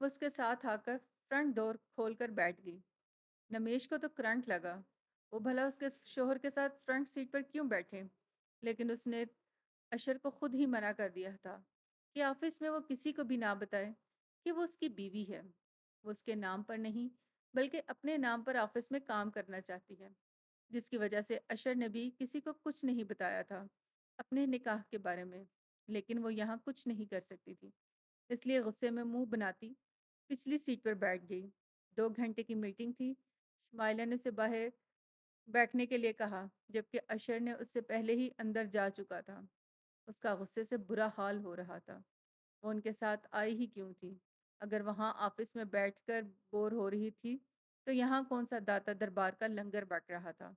وہ اس کے ساتھ آ کر فرنٹ ڈور کھول کر بیٹھ گئی۔ نمیش کو تو کرنٹ لگا، وہ بھلا اس کے شوہر کے ساتھ فرنٹ سیٹ پر کیوں بیٹھے، لیکن اس نے اشر کو خود ہی منع کر دیا تھا کہ آفس میں وہ کسی کو بھی نہ بتائے کہ وہ اس کی بیوی ہے۔ وہ اس کے نام پر نہیں بلکہ اپنے نام پر آفس میں کام کرنا چاہتی ہے، جس کی وجہ سے اشر نے بھی کسی کو کچھ نہیں بتایا تھا اپنے نکاح کے بارے میں، لیکن وہ یہاں کچھ نہیں کر سکتی تھی، اس لیے غصے میں منہ بناتی پچھلی سیٹ پر بیٹھ گئی۔ 2 گھنٹے کی میٹنگ تھی۔ شمائلہ نے اسے باہر بیٹھنے کے لیے کہا، جبکہ اشر نے اس سے پہلے ہی اندر جا چکا تھا۔ اس کا غصے سے برا حال ہو رہا تھا۔ وہ ان کے ساتھ آئی ہی کیوں تھی؟ اگر وہاں آفس میں بیٹھ کر بور ہو رہی تھی تو یہاں کون سا داتا دربار کا لنگر بٹ رہا تھا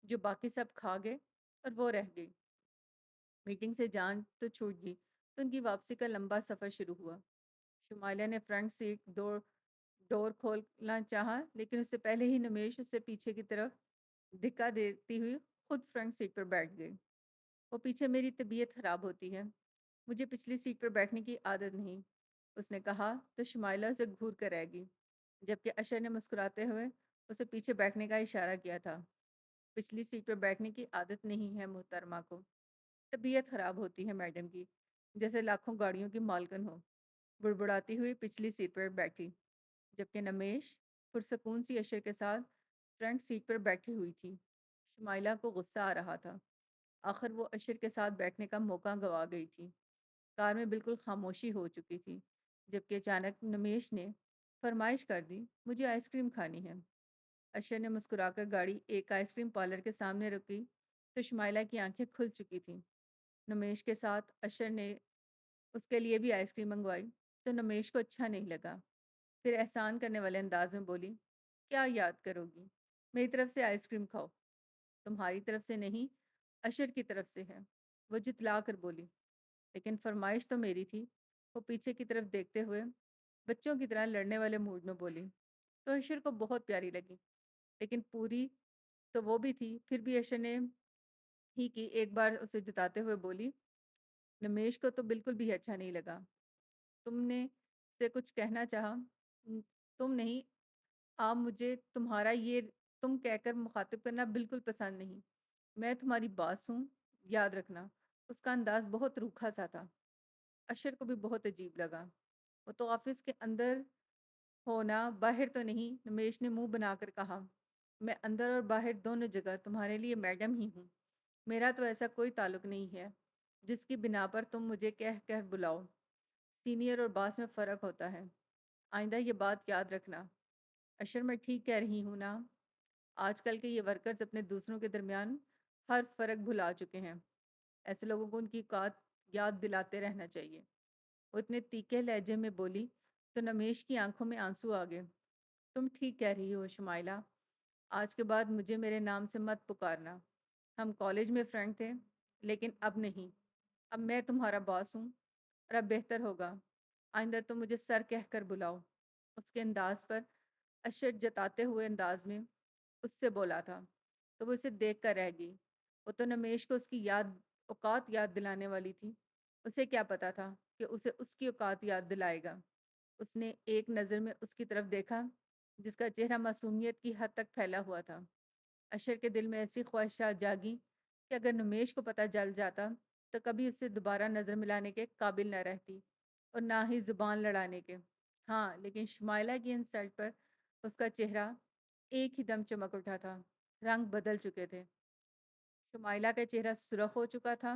جو باقی سب کھا گئے اور وہ رہ گئی۔ میٹنگ سے جان تو چھوٹ گئی تو ان کی واپسی کا لمبا سفر شروع ہوا۔ شمائلہ نے فرنٹ سیٹ ڈور کھولنا چاہا، لیکن اس سے پہلے ہی نمیش اس سے پیچھے کی طرف دھکا دیتی ہوئی خود فرنٹ سیٹ پر بیٹھ گئی۔ وہ پیچھے میری طبیعت خراب ہوتی ہے، مجھے پچھلی سیٹ پر بیٹھنے کی عادت نہیں، اس نے کہا تو شمائلہ اسے گھور کر رہ گئی، جبکہ اشر نے مسکراتے ہوئے اسے پیچھے بیٹھنے کا اشارہ کیا تھا۔ پچھلی سیٹ پر بیٹھنے کی عادت نہیں ہے محترمہ کو، طبیعت خراب ہوتی ہے میڈم کی، جیسے لاکھوں گاڑیوں کی مالکن ہو۔ بڑبڑاتی ہوئی پچھلی سیٹ پر بیٹھی، جبکہ نمیش پرسکون سی اشر کے ساتھ فرنٹ سیٹ پر بیٹھی ہوئی تھی۔ شمائلہ کو غصہ آ رہا تھا، آخر وہ اشر کے ساتھ بیٹھنے کا موقع گوا گئی تھی۔ کار میں بالکل خاموشی ہو چکی تھی، جبکہ اچانک نمیش نے فرمائش کر دی، مجھے آئس کریم کھانی ہے۔ اشر نے مسکرا کر گاڑی ایک آئس کریم پارلر کے سامنے رکی تو شمائلہ کی آنکھیں کھل چکی تھیں۔ نمیش کے ساتھ اشر نے اس کے لیے بھی آئس کریم منگوائی تو نمیش کو اچھا نہیں لگا، پھر احسان کرنے والے انداز میں بولی، کیا یاد کرو گی، میری طرف سے آئس کریم کھاؤ۔ تمہاری طرف سے نہیں، اشر کی طرف سے ہے، وہ جتلا کر بولی، لیکن فرمائش تو میری تھی۔ وہ پیچھے کی طرف دیکھتے ہوئے بچوں کی طرح لڑنے والے موڈ میں بولی تو اشر کو بہت پیاری لگی، لیکن پوری تو وہ بھی تھی۔ پھر بھی اشر نے ہی کی ایک بار اسے جتاتے ہوئے بولی، نمیش کو تو بالکل بھی اچھا نہیں لگا، تم نے سے کچھ کہنا چاہا، تم نہیں، آپ مجھے تمہارا یہ تم کہہ کر مخاطب کرنا بالکل پسند نہیں، میں تمہاری باس ہوں، یاد رکھنا۔ اس کا انداز بہت روکھا سا تھا، اشر کو بھی بہت عجیب لگا۔ وہ تو آفس کے اندر ہونا، باہر تو نہیں، نمیش نے منہ بنا کر کہا، میں اندر اور باہر دونوں جگہ تمہارے لیے میڈم ہی ہوں، میرا تو ایسا کوئی تعلق نہیں ہے جس کی بنا پر تم مجھے کہہ بلاؤ۔ سینئر اور باس میں فرق ہوتا ہے، آئندہ یہ بات یاد رکھنا۔ اشر میں ٹھیک کہہ رہی ہوں نا؟ آج کل کے یہ ورکرز اپنے دوسروں کے درمیان ہر فرق بھلا چکے ہیں، ایسے لوگوں کو ان کی اوقات یاد دلاتے رہنا چاہیے۔ وہ اتنے تیکھے لہجے میں بولی تو نمیش کی آنکھوں میں آنسو آ گئے۔ تم ٹھیک کہہ رہی ہو شمائلہ، آج کے بعد مجھے میرے نام سے مت پکارنا، ہم کالج میں فرینڈ تھے لیکن اب نہیں، اب میں تمہارا باس ہوں اور اب بہتر ہوگا آئندہ تم مجھے سر کہہ کر بلاؤ۔ اس کے انداز پر اشر جتاتے ہوئے انداز میں اس سے بولا تھا تو وہ اسے دیکھ کر رہ گئی۔ وہ تو نمیش کو اس کی اوقات یاد دلانے والی تھی، اسے کیا پتا تھا کہ اسے اس کی اوقات یاد دلائے گا۔ اس نے ایک نظر میں اس کی طرف دیکھا جس کا چہرہ معصومیت کی حد تک پھیلا ہوا تھا۔ اشر کے دل میں ایسی خواہشات جاگی کہ اگر نمیش کو پتہ چل جاتا تو کبھی اس سے دوبارہ نظر ملانے کے قابل نہ رہتی اور نہ ہی زبان لڑانے کے۔ ہاں، لیکن شمائلہ کی انسلٹ پر اس کا چہرہ ایک ہی دم چمک اٹھا تھا، رنگ بدل چکے تھے۔ شمائلہ کا چہرہ سرخ ہو چکا تھا،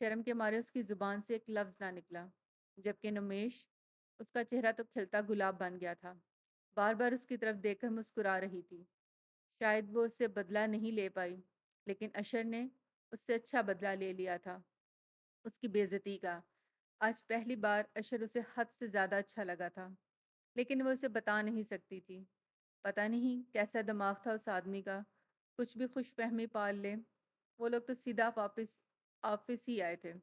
شرم کے مارے اس کی زبان سے ایک لفظ نہ نکلا، جبکہ نمیش، اس کا چہرہ تو کھلتا گلاب بن گیا تھا، بار بار اس کی طرف دیکھ کر مسکرا رہی تھی۔ شاید وہ اس سے بدلہ نہیں لے پائی، لیکن اشر نے اس سے اچھا بدلہ لے لیا تھا، اس کی بے عزتی کا۔ آج پہلی بار اشر اسے حد سے زیادہ اچھا لگا تھا، لیکن وہ اسے بتا نہیں سکتی تھی۔ پتہ نہیں کیسا دماغ تھا اس آدمی کا، کچھ بھی خوش فہمی پال لے۔ وہ لوگ تو سیدھا واپس آفس ہی آئے تھے۔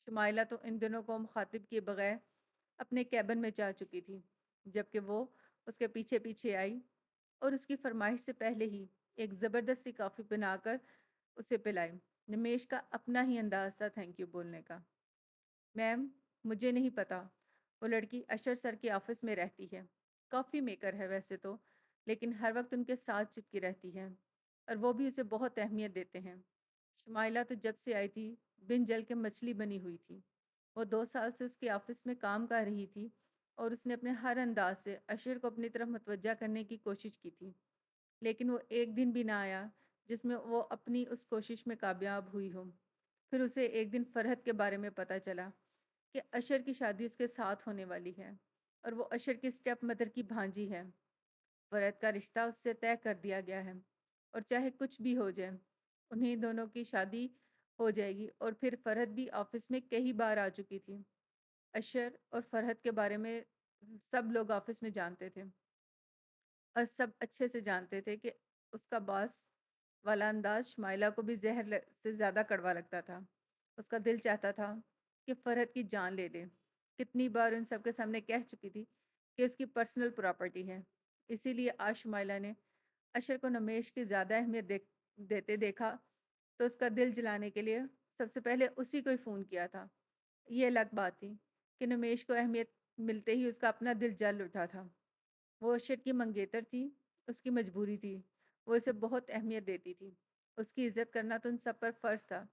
شمائلہ تو ان دنوں کو مخاطب کیے بغیر اپنے کیبن میں جا چکی تھی، جبکہ وہ اس کے پیچھے پیچھے آئی اور اس کی فرمائش سے پہلے ہی ایک زبردست سی کافی بنا کر اسے پلائی۔ نمیش کا اپنا ہی انداز تھا تھینک یو بولنے کا۔ میم، مجھے نہیں پتا وہ لڑکی اشر سر کے آفس میں رہتی ہے، کافی میکر ہے ویسے تو، لیکن ہر وقت ان کے ساتھ چپکی رہتی ہے اور وہ بھی اسے بہت اہمیت دیتے ہیں۔ شمائلہ تو جب سے آئی تھی بن جل کے مچھلی بنی ہوئی تھی۔ وہ 2 سال سے اس کے آفس میں کام کر رہی تھی اور اس نے اپنے ہر انداز سے اشر کو اپنی طرف متوجہ کرنے کی کوشش کی تھی، لیکن وہ ایک دن بھی نہ آیا جس میں وہ اپنی اس کوشش میں کامیاب ہوئی ہو۔ پھر اسے ایک دن فرحت کے بارے میں پتا چلا کہ اشر کی شادی اس کے ساتھ ہونے والی ہے اور وہ اشر کی اسٹیپ مدر کی بھانجی ہے۔ فرحت کا رشتہ اس سے طے کر دیا گیا ہے اور چاہے کچھ بھی ہو جائے انہیں دونوں کی شادی ہو جائے گی۔ اور پھر فرحت بھی آفس میں کئی بار آ چکی تھی۔ اشر اور فرحت کے بارے میں سب لوگ آفس میں جانتے تھے اور سب اچھے سے جانتے تھے کہ اس کا باس والا انداز شمائلہ کو بھی سے زیادہ کڑوا لگتا تھا۔ اس کا دل چاہتا تھا کہ فرحت کی جان لے لے۔ کتنی بار ان سب کے سامنے کہہ چکی تھی کہ اس کی پرسنل پراپرٹی ہے۔ اسی لیے آج شمائلہ نے اشر کو نمیش کی زیادہ اہمیت دیتے دیکھا تو اس کا دل جلانے کے لیے سب سے پہلے اسی کو ہی فون کیا تھا۔ یہ الگ بات تھی کہ نمیش کو اہمیت ملتے ہی اس کا اپنا دل جل اٹھا تھا۔ وہ اشر کی منگیتر تھی، اس کی مجبوری تھی، وہ اسے بہت اہمیت دیتی تھی، اس کی عزت کرنا تو ان سب پر فرض تھا۔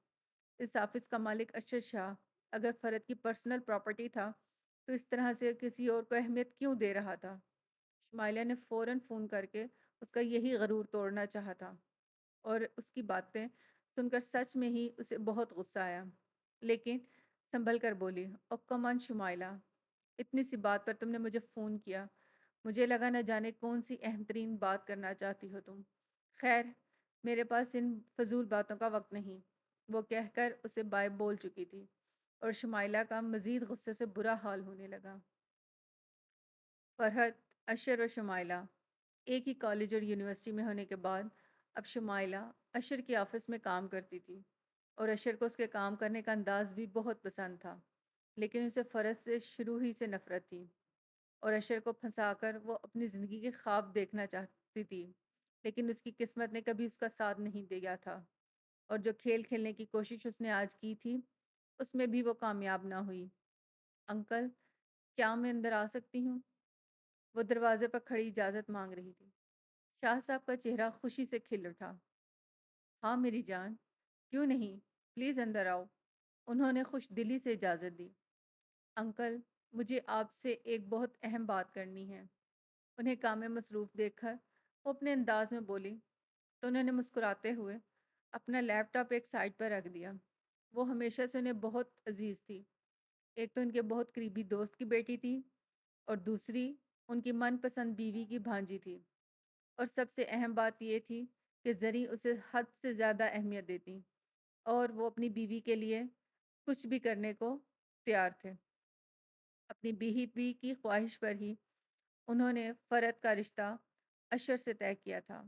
اس آفس کا مالک اشر شاہ اگر فرد کی پرسنل پراپرٹی تھا تو اس طرح سے کسی اور کو اہمیت کیوں دے رہا تھا؟ شمائلہ نے فوراً فون کر کے اس کا یہی غرور توڑنا چاہا تھا اور اس کی باتیں سن کر سچ میں ہی اسے بہت غصہ آیا، لیکن سنبھل کر بولی، او کم آن شمائلہ، اتنی سی بات پر تم نے مجھے فون کیا؟ مجھے لگا نہ جانے کون سی اہم ترین بات کرنا چاہتی ہو تم۔ خیر، میرے پاس ان فضول باتوں کا وقت نہیں، وہ کہہ کر اسے بائے بول چکی تھی اور شمائلہ کا مزید غصے سے برا حال ہونے لگا۔ فرحت، اشر اور شمائلہ ایک ہی کالج اور یونیورسٹی میں ہونے کے بعد اب شمائلہ اشر کے آفس میں کام کرتی تھی اور اشر کو اس کے کام کرنے کا انداز بھی بہت پسند تھا، لیکن اسے فرحت سے شروع ہی سے نفرت تھی اور اشر کو پھنسا کر وہ اپنی زندگی کے خواب دیکھنا چاہتی تھی، لیکن اس کی قسمت نے کبھی اس کا ساتھ نہیں دیا تھا اور جو کھیل کھیلنے کی کوشش اس نے آج کی تھی اس میں بھی وہ کامیاب نہ ہوئی۔ انکل، کیا میں اندر آ سکتی ہوں؟ وہ دروازے پر کھڑی اجازت مانگ رہی تھی۔ شاہ صاحب کا چہرہ خوشی سے کھل اٹھا۔ ہاں میری جان، کیوں نہیں، پلیز اندر آؤ۔ انہوں نے خوش دلی سے اجازت دی۔ انکل، مجھے آپ سے ایک بہت اہم بات کرنی ہے۔ انہیں کام میں مصروف دیکھ کر وہ اپنے انداز میں بولی تو انہوں نے مسکراتے ہوئے اپنا لیپ ٹاپ ایک سائڈ پر رکھ دیا۔ وہ ہمیشہ سے انہیں بہت عزیز تھی۔ ایک تو ان کے بہت قریبی دوست کی بیٹی تھی اور دوسری ان کی من پسند بیوی کی بھانجی تھی، اور سب سے اہم بات یہ تھی کہ زری اسے حد سے زیادہ اہمیت دیتی اور وہ اپنی بیوی کے لیے کچھ بھی کرنے کو تیار تھے۔ اپنی بیوی کی خواہش پر ہی انہوں نے فرد کا رشتہ اشر سے طے کیا تھا۔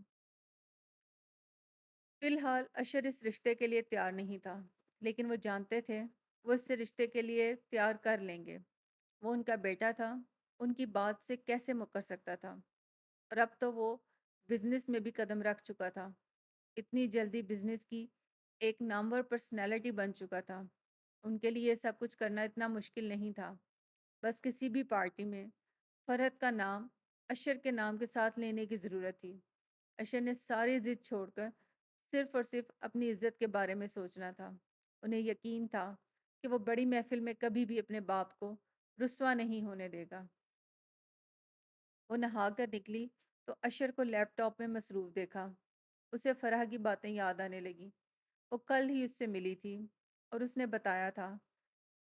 فی الحال اشر اس رشتے کے لیے تیار نہیں تھا، لیکن وہ جانتے تھے وہ اس سے رشتے کے لیے تیار کر لیں گے۔ وہ ان کا بیٹا تھا، ان کی بات سے کیسے مکر سکتا تھا؟ اور اب تو وہ بزنس میں بھی قدم رکھ چکا تھا، اتنی جلدی بزنس کی ایک نامور پرسنالٹی بن چکا تھا۔ ان کے لیے سب کچھ کرنا اتنا مشکل نہیں تھا، بس کسی بھی پارٹی میں فرحت کا نام اشر کے نام کے ساتھ لینے کی ضرورت تھی۔ اشر نے ساری ضد چھوڑ کر صرف اور صرف اپنی عزت کے بارے میں سوچنا تھا۔ انہیں یقین تھا کہ وہ بڑی محفل میں کبھی بھی اپنے باپ کو رسوا نہیں ہونے دے گا۔ وہ نہا کر نکلی تو اشر کو لیپ ٹاپ میں مصروف دیکھا۔ اسے فرح کی باتیں یاد آنے لگی۔ وہ کل ہی اس سے ملی تھی اور اس نے بتایا تھا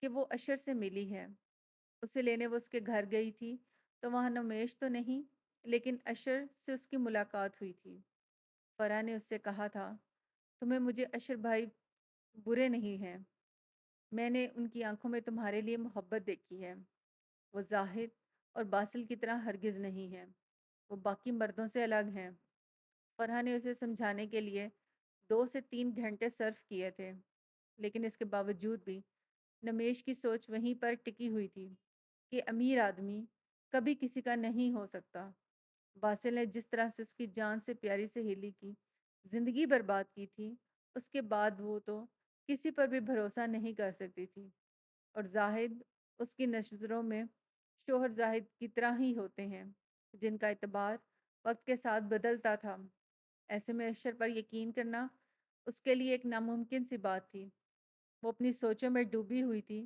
کہ وہ اشر سے ملی ہے۔ اسے لینے وہ اس کے گھر گئی تھی تو وہاں نمیش تو نہیں، لیکن اشر سے اس کی ملاقات ہوئی تھی۔ فرح نے اس سے کہا تھا، تمہیں مجھے اشر بھائی برے نہیں ہیں، میں نے ان کی آنکھوں میں تمہارے لیے محبت دیکھی ہے۔ وہ زاہد اور باسل کی طرح ہرگز نہیں ہے، وہ باقی مردوں سے الگ ہیں۔ فرح نے اسے سمجھانے کے لیے 2 سے 3 گھنٹے صرف کیے تھے، لیکن اس کے باوجود بھی نمیش کی سوچ وہیں پر ٹکی ہوئی تھی کہ امیر آدمی کبھی کسی کا نہیں ہو سکتا۔ باسل نے جس طرح سے اس کی جان سے پیاری سہیلی کی زندگی برباد کی تھی، اس کے بعد وہ تو کسی پر بھی بھروسہ نہیں کر سکتی تھی، اور زاہد اس کی نظروں میں شوہر زاہد کی طرح ہی ہوتے ہیں، جن کا اعتبار وقت کے ساتھ بدلتا تھا۔ ایسے میں اشر پر یقین کرنا اس کے لیے ایک ناممکن سی بات تھی۔ وہ اپنی سوچوں میں ڈوبی ہوئی تھی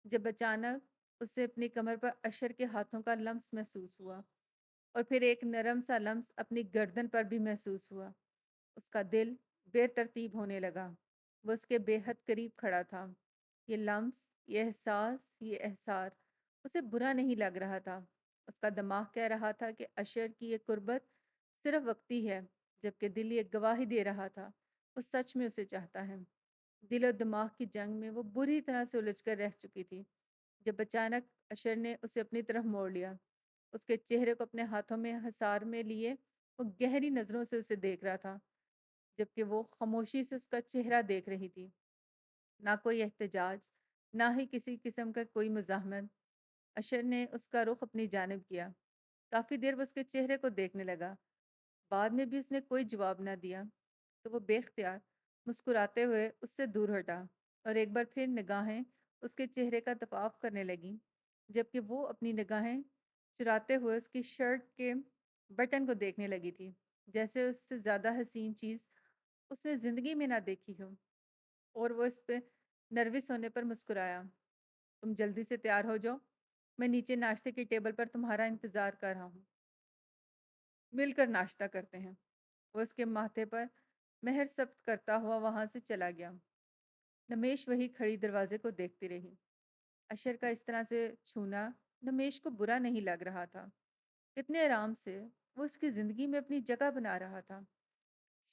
جب اچانک اسے اپنی کمر پر اشر کے ہاتھوں کا لمس محسوس ہوا، اور پھر ایک نرم سا لمس اپنی گردن پر بھی محسوس ہوا۔ اس کا دل بے ترتیب ہونے لگا۔ وہ اس کے بے حد قریب کھڑا تھا۔ یہ لمس، یہ احساس، یہ احسار اسے برا نہیں لگ رہا تھا۔ اس کا دماغ کہہ رہا تھا کہ اشر کی یہ قربت صرف وقتی ہے، جبکہ دل یہ گواہی دے رہا تھا وہ سچ میں اسے چاہتا ہے۔ دل و دماغ کی جنگ میں وہ بری طرح سے الجھ کر رہ چکی تھی جب اچانک اشر نے اسے اپنی طرف موڑ لیا۔ اس کے چہرے کو اپنے ہاتھوں میں حصار میں لیے وہ گہری نظروں سے اسے دیکھ رہا تھا، جبکہ وہ خاموشی سے اس کا چہرہ دیکھ رہی تھی۔ نہ کوئی احتجاج، نہ ہی کسی قسم کا کوئی مزاحمت۔ اشر نے اس کا رخ اپنی جانب کیا۔ کافی دیر وہ اس کے چہرے کو دیکھنے لگا۔ بعد میں بھی اس نے کوئی جواب نہ دیا تو وہ بے اختیار مسکراتے ہوئے اس سے دور ہٹا، اور ایک بار پھر نگاہیں اس کے چہرے کا طواف کرنے لگیں، جبکہ وہ اپنی نگاہیں چراتے ہوئے اس کی شرٹ کے بٹن کو دیکھنے لگی تھی، جیسے اس سے زیادہ حسین چیز اس نے زندگی میں نہ دیکھی ہو۔ اور وہ اس پہ نروس ہونے پر مسکرایا۔ تم جلدی سے تیار ہو جاؤ، میں نیچے ناشتے کی ٹیبل پر تمہارا انتظار کر رہا ہوں، مل کر ناشتہ کرتے ہیں۔ وہ اس کے ماتھے پر مہر ثبت کرتا ہوا وہاں سے چلا گیا۔ نمیش وہی کھڑی دروازے کو دیکھتی رہی۔ اشر کا اس طرح سے چھونا نمیش کو برا نہیں لگ رہا تھا۔ کتنے آرام سے وہ اس کی زندگی میں اپنی جگہ بنا رہا تھا۔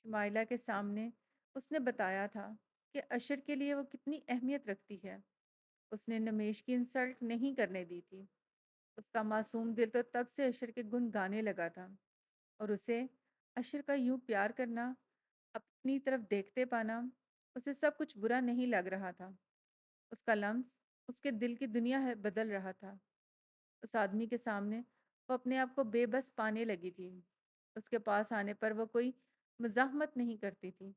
شمائلہ کے سامنے اس نے بتایا تھا کہ اشر کے لیے وہ کتنی اہمیت رکھتی ہے۔ اس نے نمیش کی انسلٹ نہیں کرنے دی تھی۔ اس کا معصوم دل تو تب سے اشر کے گن گانے لگا تھا، اور اسے اشر کا یوں پیار کرنا، اپنی طرف دیکھتے پانا، اسے سب کچھ برا نہیں لگ رہا تھا۔ اس کا لمس اس کے دل کی دنیا بدل رہا تھا۔ اس آدمی کے سامنے وہ اپنے آپ کو بے بس پانے لگی تھی۔ اس کے پاس آنے پر وہ کوئی مزاحمت نہیں کرتی تھی،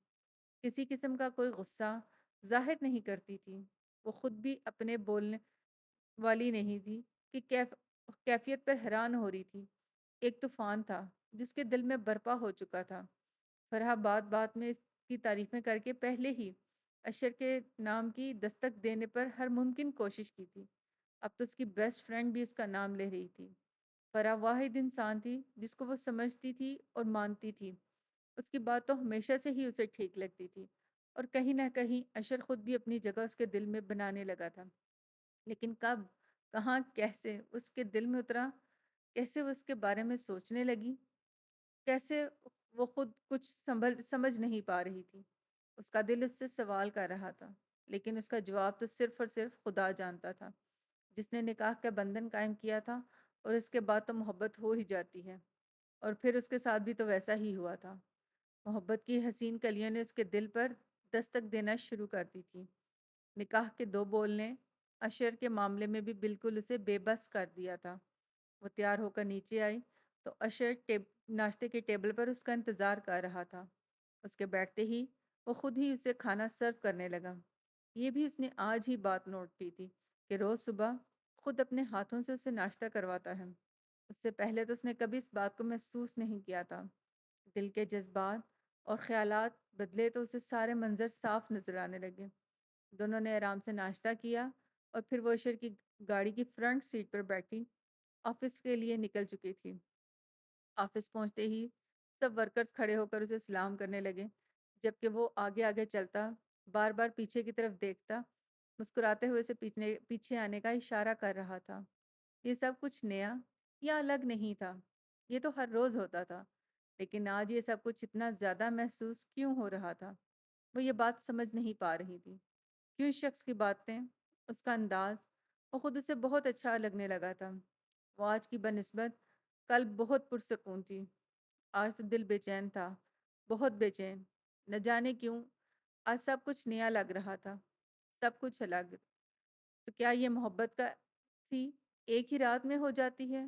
کسی قسم کا کوئی غصہ ظاہر نہیں کرتی تھی۔ وہ خود بھی اپنے بولنے والی نہیں تھی کہ کیفیت پر حیران ہو رہی تھی۔ ایک طوفان تھا جس کے دل میں برپا ہو چکا تھا۔ فرح بات بات میں اس کی تعریفیں کر کے پہلے ہی اشر کے نام کی دستک دینے پر ہر ممکن کوشش کی تھی۔ اب تو اس کی بیسٹ فرینڈ بھی اس کا نام لے رہی تھی۔ فرح واحد انسان تھی جس کو وہ سمجھتی تھی اور مانتی تھی۔ اس کی بات تو ہمیشہ سے ہی اسے ٹھیک لگتی تھی، اور کہیں نہ کہیں اشر خود بھی اپنی جگہ اس کے دل میں بنانے لگا تھا۔ لیکن کب، کہاں، کیسے اس کے دل میں اترا، کیسے وہ اس کے بارے میں سوچنے لگی، کیسے وہ خود کچھ سمجھ نہیں پا رہی تھی۔ اس کا دل اس سے سوال کر رہا تھا، لیکن اس کا جواب تو صرف اور صرف خدا جانتا تھا، جس نے نکاح کا بندھن قائم کیا تھا، اور اس کے بعد تو محبت ہو ہی جاتی ہے۔ اور پھر اس کے ساتھ بھی تو ویسا ہی ہوا تھا۔ محبت کی حسین کلیاں نے اس کے دل پر دستک دینا شروع کر دی تھی۔ نکاح کے دو بول نے اشر کے معاملے میں بھی بالکل اسے بے بس کر دیا تھا۔ وہ تیار ہو کر نیچے آئی تو اشر ناشتے کے ٹیبل پر اس کا انتظار کر رہا تھا۔ اس کے بیٹھتے ہی وہ خود ہی اسے کھانا سرو کرنے لگا۔ یہ بھی اس نے آج ہی بات نوٹ کی تھی کہ روز صبح خود اپنے ہاتھوں سے اسے ناشتہ کرواتا ہے۔ اس سے پہلے تو اس نے کبھی اس بات کو محسوس نہیں کیا تھا۔ دل کے جذبات اور خیالات بدلے تو اسے سارے منظر صاف نظر آنے لگے۔ دونوں نے آرام سے ناشتہ کیا، اور پھر وہ اشر کی گاڑی کی فرنٹ سیٹ پر بیٹھی آفس کے لیے نکل چکی تھی۔ آفس پہنچتے ہی سب ورکرز کھڑے ہو کر اسے سلام کرنے لگے، جبکہ وہ آگے آگے چلتا، بار بار پیچھے کی طرف دیکھتا، مسکراتے ہوئے اسے پیچھے آنے کا اشارہ کر رہا تھا۔ یہ سب کچھ نیا یا الگ نہیں تھا، یہ تو ہر روز ہوتا تھا، لیکن آج یہ سب کچھ اتنا زیادہ محسوس کیوں ہو رہا تھا؟ وہ یہ بات سمجھ نہیں پا رہی تھی۔ کیوں اس شخص کی باتیں، اس کا انداز، وہ خود اسے بہت اچھا لگنے لگا تھا۔ وہ آج کی بنسبت کل بہت پرسکون تھی۔ آج تو دل بے چین تھا، بہت بے چین۔ نہ جانے کیوں آج سب کچھ نیا لگ رہا تھا، سب کچھ الگ۔ تو کیا یہ محبت کا تھی، ایک ہی رات میں ہو جاتی ہے،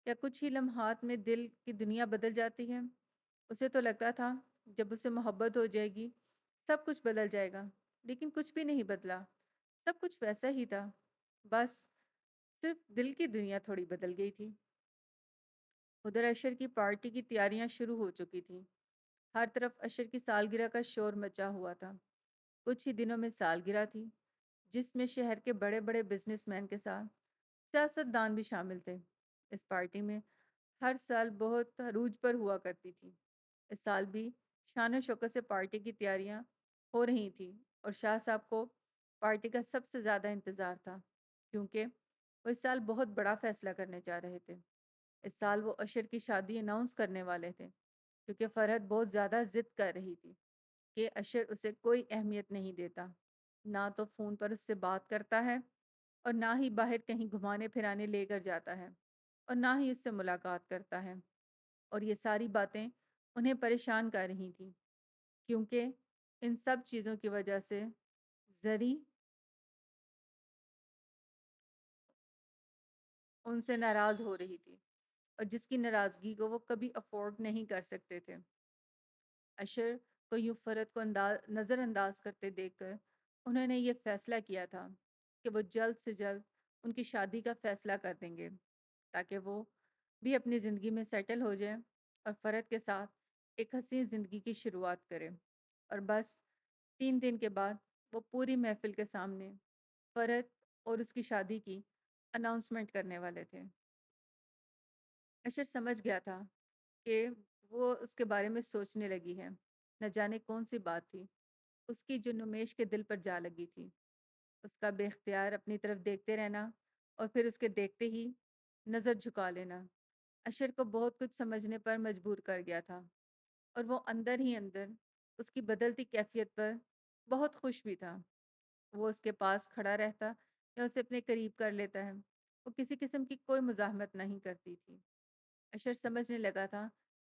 یا کچھ ہی لمحات میں دل کی دنیا بدل جاتی ہے؟ اسے تو لگتا تھا جب اسے محبت ہو جائے گی سب کچھ بدل جائے گا، لیکن کچھ بھی نہیں بدلا، سب کچھ ویسا ہی تھا۔ بس صرف دل کی دنیا تھوڑی بدل گئی تھی۔ ادھر اشر کی پارٹی کی تیاریاں شروع ہو چکی تھیں۔ ہر طرف اشر کی سالگرہ کا شور مچا ہوا تھا۔ کچھ ہی دنوں میں سالگرہ تھی، جس میں شہر کے بڑے بڑے بزنس مین کے ساتھ سیاست دان بھی شامل تھے۔ اس پارٹی میں ہر سال بہت عروج پر ہوا کرتی تھی۔ اس سال بھی شان و شوکت سے پارٹی کی تیاریاں ہو رہی تھیں اور شاہ صاحب کو پارٹی کا سب سے زیادہ انتظار تھا، کیونکہ وہ اس سال بہت بڑا فیصلہ کرنے جا رہے تھے۔ اس سال وہ اشر کی شادی اناؤنس کرنے والے تھے، کیونکہ فرحت بہت زیادہ ضد کر رہی تھی کہ اشر اسے کوئی اہمیت نہیں دیتا، نہ تو فون پر اس سے بات کرتا ہے اور نہ ہی باہر کہیں گھمانے پھرانے لے کر جاتا ہے اور نہ ہی اس سے ملاقات کرتا ہے۔ اور یہ ساری باتیں انہیں پریشان کر رہی تھیں، کیونکہ ان سب چیزوں کی وجہ سے زری ان سے ناراض ہو رہی تھی، اور جس کی ناراضگی کو وہ کبھی افورڈ نہیں کر سکتے تھے۔ اشر کو یوں فرد کو نظر انداز کرتے دیکھ کر انہوں نے یہ فیصلہ کیا تھا کہ وہ جلد سے جلد ان کی شادی کا فیصلہ کر دیں گے، تاکہ وہ بھی اپنی زندگی میں سیٹل ہو جائے اور فرد کے ساتھ ایک حسین زندگی کی شروعات کرے۔ اور بس 3 دن کے بعد وہ پوری محفل کے سامنے فرد اور اس کی شادی کی اناؤنسمنٹ کرنے والے تھے۔ اشر سمجھ گیا تھا کہ وہ اس کے بارے میں سوچنے لگی ہے۔ نہ جانے کون سی بات تھی اس کی جو نمیش کے دل پر جا لگی تھی۔ اس کا بے اختیار اپنی طرف دیکھتے رہنا اور پھر اس کے دیکھتے ہی نظر جھکا لینا اشر کو بہت کچھ سمجھنے پر مجبور کر گیا تھا، اور وہ اندر ہی اندر اس کی بدلتی کیفیت پر بہت خوش بھی تھا۔ وہ اس کے پاس کھڑا رہتا یا اسے اپنے قریب کر لیتا ہے، وہ کسی قسم کی کوئی مزاحمت نہیں کرتی تھی۔ اشر سمجھنے لگا تھا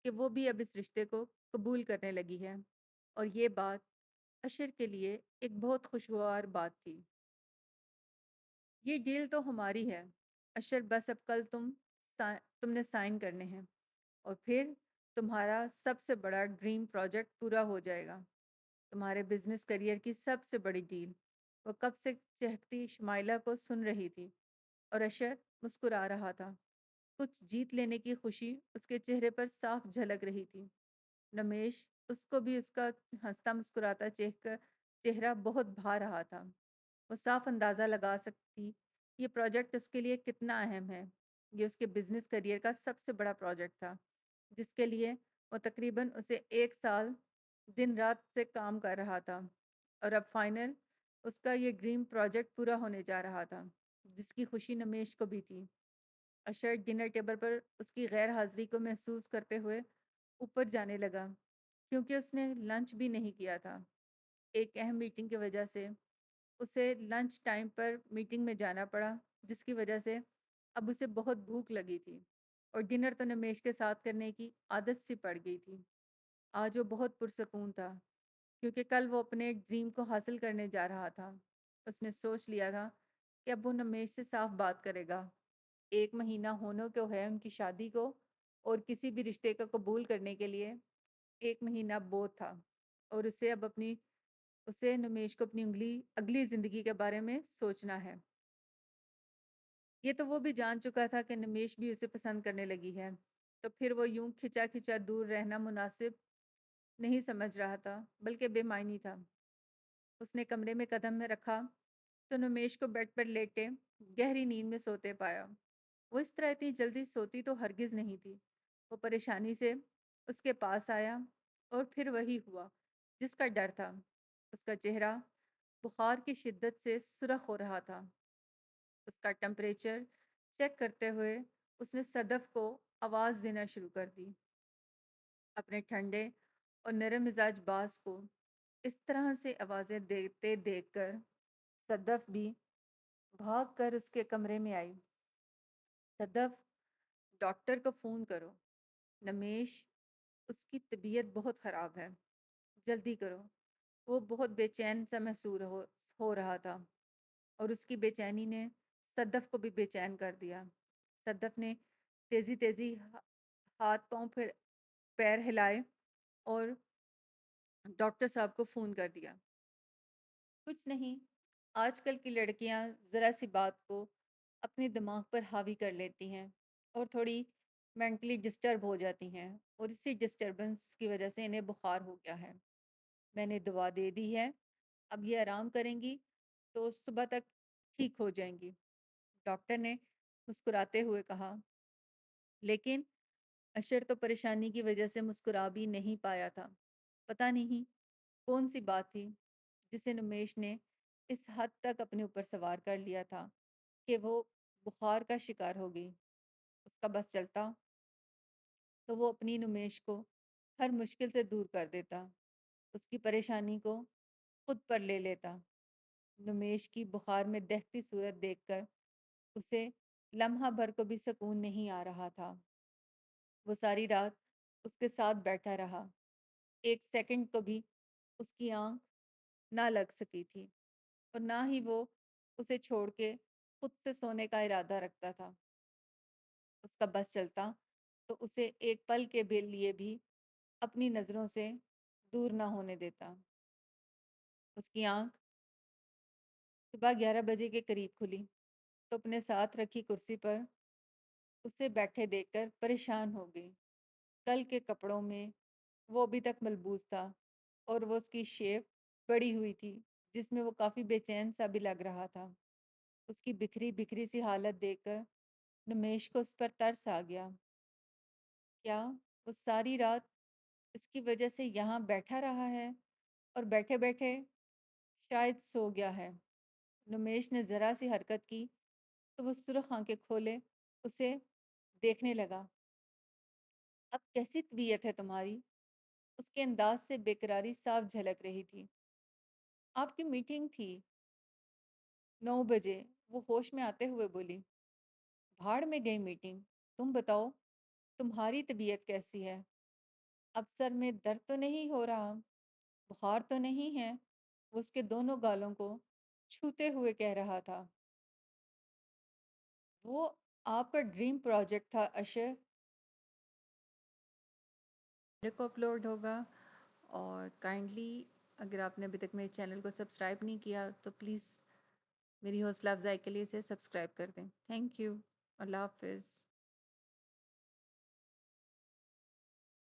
کہ وہ بھی اب اس رشتے کو قبول کرنے لگی ہے، اور یہ بات اشر کے لیے ایک بہت خوشگوار بات تھی۔ یہ ڈیل تو ہماری ہے اشر، بس اب کل تم نے سائن کرنے ہیں، اور پھر تمہارا سب سے بڑا ڈریم پروجیکٹ پورا ہو جائے گا، تمہارے بزنس کریئر کی سب سے بڑی ڈیل۔ وہ کب سے چہکتی شمائلہ کو سن رہی تھی، اور اشر مسکرا رہا تھا۔ کچھ جیت لینے کی خوشی اس کے چہرے پر صاف جھلک رہی تھی۔ نمیش اس کو بھی اس کا ہنستا مسکراتا چہرہ بہت بھا رہا تھا۔ وہ صاف اندازہ لگا سکتی یہ پروجیکٹ اس کے لیے کتنا اہم ہے۔ یہ اس کے بزنس کریئر کا سب سے بڑا پروجیکٹ تھا، جس کے لیے وہ تقریباً اسے 1 سال دن رات سے کام کر رہا تھا، اور اب فائنل اس کا یہ ڈریم پروجیکٹ پورا ہونے جا رہا تھا، جس کی خوشی نمیش کو بھی تھی۔ اشر ڈنر ٹیبل پر اس کی غیر حاضری کو محسوس کرتے ہوئے اوپر جانے لگا، کیونکہ اس نے لنچ بھی نہیں کیا تھا۔ ایک اہم میٹنگ کی وجہ سے اسے لنچ ٹائم پر میٹنگ میں جانا پڑا، جس کی وجہ سے اب اسے بہت بھوک لگی تھی، اور ڈنر تو نمیش کے ساتھ کرنے کی عادت سی پڑ گئی تھی۔ آج وہ بہت پرسکون تھا، کیونکہ کل وہ اپنے ڈریم کو حاصل کرنے جا رہا تھا۔ اس نے سوچ لیا تھا کہ اب وہ نمیش سے صاف بات کرے گا۔ 1 مہینہ ہونے کو ہے ان کی شادی کو، اور کسی بھی رشتے کو قبول کرنے کے لیے 1 مہینہ بہت تھا، اور اسے نمیش کو اپنی اگلی زندگی کے بارے میں سوچنا ہے۔ یہ تو وہ بھی جان چکا تھا کہ نمیش بھی اسے پسند کرنے لگی ہے، تو پھر وہ یوں کھچا کھچا دور رہنا مناسب نہیں سمجھ رہا تھا، بلکہ بے معنی تھا۔ اس نے کمرے میں قدم میں رکھا تو نمیش کو بیڈ پر لیٹے گہری نیند میں سوتے پایا۔ وہ اس طرح اتنی جلدی سوتی تو ہرگز نہیں تھی۔ وہ پریشانی سے اس کے پاس آیا، اور پھر وہی ہوا جس کا ڈر تھا۔ اس کا چہرہ بخار کی شدت سے سرخ ہو رہا تھا۔ اس کا ٹمپریچر چیک کرتے ہوئے اس نے صدف کو آواز دینا شروع کر دی۔ اپنے ٹھنڈے اور نرم مزاج باز کو اس طرح سے آوازیں دیتے دیکھ کر صدف بھی بھاگ کر اس کے کمرے میں آئی۔ صدف، ڈاکٹر کو فون کرو، نمیش، اس کی طبیعت بہت خراب ہے، جلدی کرو۔ وہ بہت بے چین سا محسوس ہو رہا تھا، اور اس کی بے چینی نے صدف کو بھی بے چین کر دیا۔ صدف نے تیزی تیزی ہاتھ پاؤں پھر پیر ہلائے اور ڈاکٹر صاحب کو فون کر دیا۔ کچھ نہیں، آج کل کی لڑکیاں ذرا سی بات کو اپنے دماغ پر حاوی کر لیتی ہیں اور تھوڑی مینٹلی ڈسٹرب ہو جاتی ہیں، اور اسی ڈسٹربنس کی وجہ سے انہیں بخار ہو گیا ہے۔ میں نے دوا دے دی ہے، اب یہ آرام کریں گی تو صبح تک ٹھیک ہو جائیں گی، ڈاکٹر نے مسکراتے ہوئے کہا۔ لیکن اشر تو پریشانی کی وجہ سے مسکرا بھی نہیں پایا تھا۔ پتہ نہیں کون سی بات تھی جسے نمیش نے اس حد تک اپنے اوپر سوار کر لیا تھا کہ وہ بخار کا شکار ہو گئی۔ اس کا بس چلتا تو وہ اپنی نمیش کو ہر مشکل سے دور کر دیتا، اس کی پریشانی کو خود پر لے لیتا۔ نمیش کی بخار میں دہتی صورت دیکھ کر اسے لمحہ بھر کو بھی سکون نہیں آ رہا تھا۔ وہ ساری رات اس کے ساتھ بیٹھا رہا، ایک سیکنڈ کو بھی اس کی آنکھ نہ لگ سکی تھی، اور نہ ہی وہ اسے چھوڑ کے خود سے سونے کا ارادہ رکھتا تھا۔ اس کا بس چلتا تو اسے ایک پل کے لیے بھی اپنی نظروں سے دور نہ ہونے دیتا۔ اس کی آنکھ صبح 11 بجے کے قریب کھلی تو اپنے ساتھ رکھی کرسی پر اسے بیٹھے دیکھ کر پریشان ہو گئی۔ کل کے کپڑوں میں وہ ابھی تک ملبوس تھا، اور وہ اس کی شیپ بڑی ہوئی تھی جس میں وہ کافی بے چین سا بھی لگ رہا تھا۔ اس کی بکھری بکھری سی حالت دیکھ کر نمیش کو اس پر ترس آ گیا۔ کیا وہ ساری رات اس کی وجہ سے یہاں بیٹھا رہا ہے اور بیٹھے بیٹھے شاید سو گیا ہے؟ نمیش نے ذرا سی حرکت کی تو وہ سرخ آنکھیں کھولے اسے دیکھنے لگا۔ اب کیسی طبیعت ہے تمہاری؟ اس کے انداز سے بےقراری صاف جھلک رہی تھی۔ آپ کی میٹنگ تھی 9 بجے، وہ ہوش میں آتے ہوئے بولی۔ بھاڑ میں گئی میٹنگ، تم بتاؤ تمہاری طبیعت کیسی ہے؟ اب سر میں درد تو نہیں ہو رہا، بخار تو نہیں ہے؟ وہ اس کے دونوں گالوں کو چھوتے ہوئے کہہ رہا تھا۔ وہ آپ کا ڈریم پروجیکٹ تھا اشر، کو اپلوڈ ہوگا، اور کائنڈلی اگر آپ نے ابھی تک میرے چینل کو سبسکرائب نہیں کیا تو پلیز میری حوصلہ افزائی کے لیے اسے سبسکرائب کر دیں۔ تھینک یو، اللہ حافظ۔